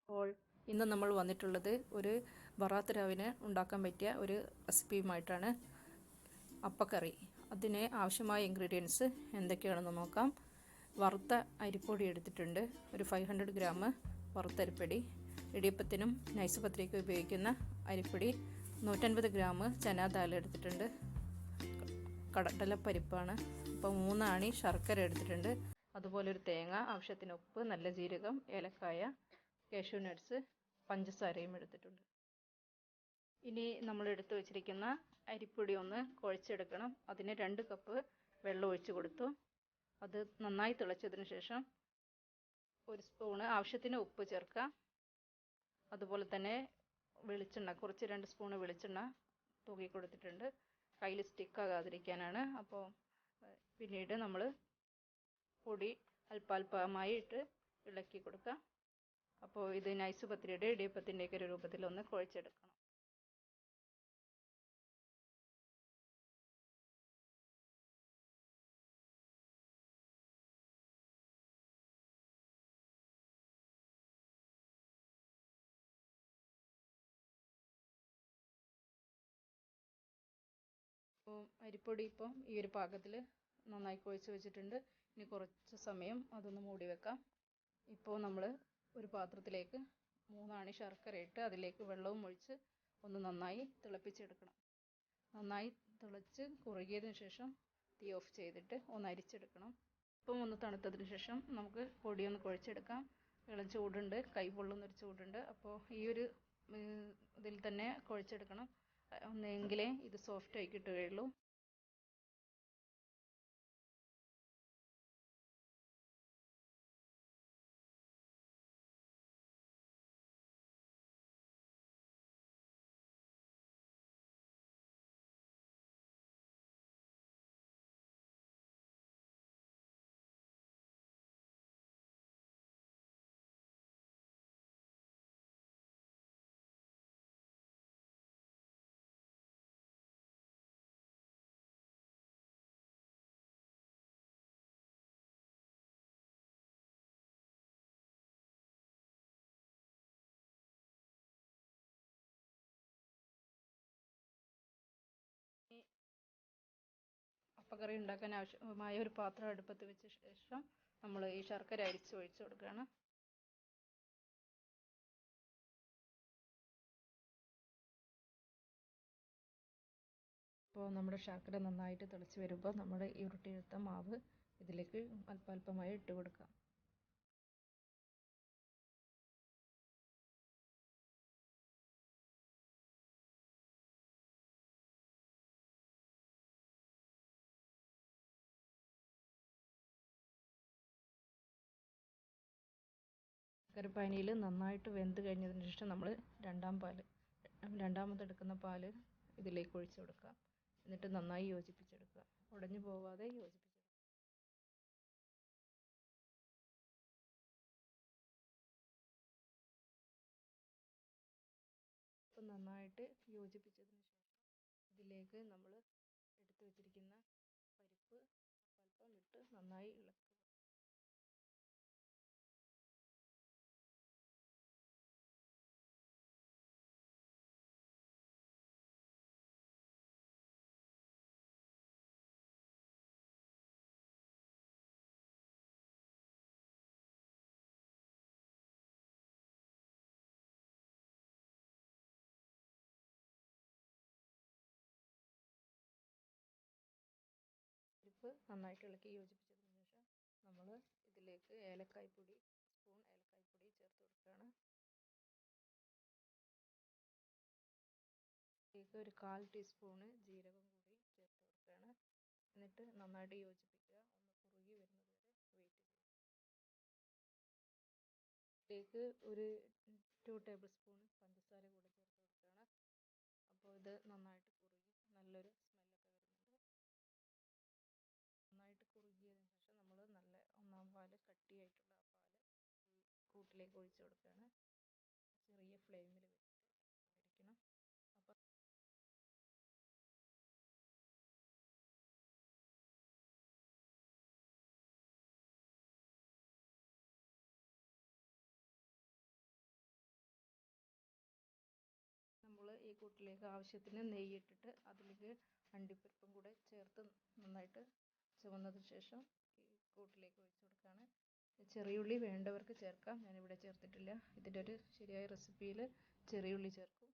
അപ്പോൾ ഇന്ന് നമ്മൾ വന്നിട്ടുള്ളത് ഒരു ബറാത്ത് രാവിനെ ഉണ്ടാക്കാൻ പറ്റിയ ഒരു റെസിപ്പിയുമായിട്ടാണ്. അപ്പക്കറി. അതിന് ആവശ്യമായ ഇൻഗ്രീഡിയൻസ് എന്തൊക്കെയാണെന്ന് നോക്കാം. വറുത്ത അരിപ്പൊടി എടുത്തിട്ടുണ്ട്, ഒരു 500 ഗ്രാം വറുത്ത അരിപ്പൊടി. ഇടിയപ്പത്തിനും നൈസ് പത്തിരിക്കും ഉപയോഗിക്കുന്ന അരിപ്പൊടി. 150 ഗ്രാം ചനാ ദാൽ എടുത്തിട്ടുണ്ട്, കടലപ്പരിപ്പാണ്. അപ്പോൾ 3 ആണി ശർക്കര എടുത്തിട്ടുണ്ട്, അതുപോലെ ഒരു തേങ്ങ, ആവശ്യത്തിന് ഉപ്പ്, നല്ല ജീരകം, ഏലക്കായ, കാഷ്യൂ നട്ട്സ്, പഞ്ചസാരയും എടുത്തിട്ടുണ്ട്. ഇനി നമ്മൾ എടുത്തു വച്ചിരിക്കുന്ന അരിപ്പൊടി ഒന്ന് കുഴച്ചെടുക്കണം. അതിന് 2 കപ്പ് വെള്ളം ഒഴിച്ച് കൊടുത്തു. അത് നന്നായി തിളച്ചതിന് ശേഷം 1 സ്പൂണ് ആവശ്യത്തിന് ഉപ്പ് ചേർക്കുക. അതുപോലെ തന്നെ വെളിച്ചെണ്ണ, കുറച്ച് 2 സ്പൂണ് വെളിച്ചെണ്ണ തൂക്കി കൊടുത്തിട്ടുണ്ട്, കയ്യിൽ സ്റ്റിക്കാകാതിരിക്കാനാണ്. അപ്പോൾ പിന്നീട് നമ്മൾ പൊടി അല്പാൽപമായി ഇട്ട് ഇളക്കി കൊടുക്കുക. അപ്പോൾ ഇത് നൈസ് പത്തിരിയുടെ ഇടിയപ്പത്തിൻ്റെയൊക്കെ ഒരു രൂപത്തിൽ ഒന്ന് കുഴച്ചെടുക്കണം. അപ്പോൾ അരിപ്പൊടി ഇപ്പം ഈ ഒരു പാകത്തിൽ നന്നായി കുഴച്ച് വെച്ചിട്ടുണ്ട്. ഇനി കുറച്ച് സമയം അതൊന്ന് മൂടി വെക്കാം. ഇപ്പോൾ നമ്മൾ ഒരു പാത്രത്തിലേക്ക് 3 ആണി ശർക്കര ഇട്ട് അതിലേക്ക് വെള്ളവും ഒഴിച്ച് ഒന്ന് നന്നായി തിളപ്പിച്ചെടുക്കണം. നന്നായി തിളച്ച് കുറുകിയതിന് ശേഷം തീ ഓഫ് ചെയ്തിട്ട് ഒന്ന് അരിച്ചെടുക്കണം. ഇപ്പം ഒന്ന് തണുത്തതിന് ശേഷം നമുക്ക് പൊടിയൊന്ന് കുഴച്ചെടുക്കാം. ഇളം ചൂടുണ്ട്, കൈ പൊള്ളുന്നൊരു ചൂടുണ്ട്. അപ്പോൾ ഈ ഒരു ഇതിൽ തന്നെ കുഴച്ചെടുക്കണം, ഒന്നെങ്കിലേ ഇത് സോഫ്റ്റായി കിട്ടുകയുള്ളൂ. അപ്പക്കറി ഉണ്ടാക്കാൻ ആവശ്യമായ ഒരു പാത്രം അടുപ്പത്ത് വെച്ച ശേഷം നമ്മൾ ഈ ശർക്കര അരിച്ച് ഒഴിച്ച് കൊടുക്കുകയാണ്. അപ്പോൾ നമ്മുടെ ശർക്കര നന്നായിട്ട് തിളച്ച് വരുമ്പോൾ നമ്മൾ ഈ ഉരുട്ടിയെടുത്ത മാവ് ഇതിലേക്ക് അല്പാൽപമായി ഇട്ട് കൊടുക്കാം. ശർക്കരപ്പാനിയിൽ നന്നായിട്ട് വെന്ത് കഴിഞ്ഞതിന് ശേഷം നമ്മൾ രണ്ടാമതെടുക്കുന്ന പാല് ഇതിലേക്ക് ഒഴിച്ച് കൊടുക്കുക. എന്നിട്ട് നന്നായി യോജിപ്പിച്ചെടുക്കുക, ഉടഞ്ഞു പോവാതെ യോജിപ്പിച്ചെടുക്കുക. ഇപ്പം നന്നായിട്ട് യോജിപ്പിച്ചതിന് ശേഷം ഇതിലേക്ക് നമ്മൾ എടുത്തു വച്ചിരിക്കുന്ന പരിപ്പ് അല്പം ഇട്ട് നന്നായി ഇളക്കുക. പരിപ്പ് നന്നായിട്ട് ഇളക്കി യോജിപ്പിച്ചതിന് ശേഷം നമ്മൾ ഇതിലേക്ക് ഏലക്കായ്പ്പൊടി, സ്പൂൺ ഏലക്കായ്പ്പൊടി ചേർത്ത് കൊടുക്കുകയാണ്. ഇതിലേക്ക് ഒരു 1/4 ടീസ്പൂണ് ജീരകം കൂടി ചേർത്ത് കൊടുക്കുകയാണ്. എന്നിട്ട് നന്നായിട്ട് യോജിപ്പിക്കുക. ഒന്ന് കുറുകി വരുന്നത് വരെ വെയിറ്റ് ചെയ്യുക. ഇതിലേക്ക് ഒരു 2 ടേബിൾ സ്പൂൺ പഞ്ചസാര കൂടി ചേർത്ത് കൊടുക്കുകയാണ്. അപ്പോൾ ഇത് നന്നായിട്ട് കുറുകി നല്ലൊരു സ്മെല്ലൊക്കെ വരുന്നുണ്ട്. നന്നായിട്ട് കുറുകിയതിന് ശേഷം നമ്മൾ നല്ല ഒന്നാം പാല്, കട്ടിയായിട്ടുള്ള ആ പാല് കൂട്ടിലേക്ക് ഒഴിച്ച് കൊടുക്കുകയാണ്. ചെറിയ ഫ്ലെയിമിൽ വെച്ചിട്ട് ഇരിക്കണം. അപ്പം കൂട്ടിലേക്ക് ആവശ്യത്തിന് നെയ്യിട്ടിട്ട് അതിലേക്ക് അണ്ടിപ്പരിപ്പും കൂടെ ചേർത്ത് നന്നായിട്ട് ചുവന്നതിന് ശേഷം ഈ കൂട്ടിലേക്ക് ഒഴിച്ചു കൊടുക്കുകയാണ്. ചെറിയുള്ളി വേണ്ടവർക്ക് ചേർക്കാം, ഞാനിവിടെ ചേർത്തിട്ടില്ല. ഇതിൻ്റെ ഒരു ശരിയായ റെസിപ്പിയിൽ ചെറിയുള്ളി ചേർക്കും.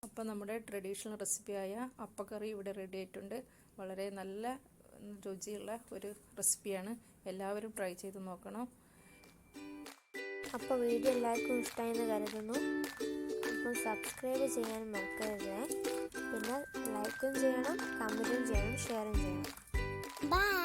അപ്പോൾ നമ്മുടെ ട്രഡീഷണൽ റെസിപ്പിയായ അപ്പക്കറി ഇവിടെ റെഡി ആയിട്ടുണ്ട്. വളരെ നല്ല രുചിയുള്ള ഒരു റെസിപ്പിയാണ്. എല്ലാവരും ട്രൈ ചെയ്ത് നോക്കണം. അപ്പോൾ വീഡിയോ എല്ലാവർക്കും ഇഷ്ടമായെന്ന് കരുതുന്നു. അപ്പോൾ സബ്സ്ക്രൈബ് ചെയ്യാൻ മറക്കരുത്. പിന്നെ ലൈക്കും ചെയ്യണം, കമൻറ്റും ചെയ്യണം, ഷെയറും ചെയ്യണം. ബൈ.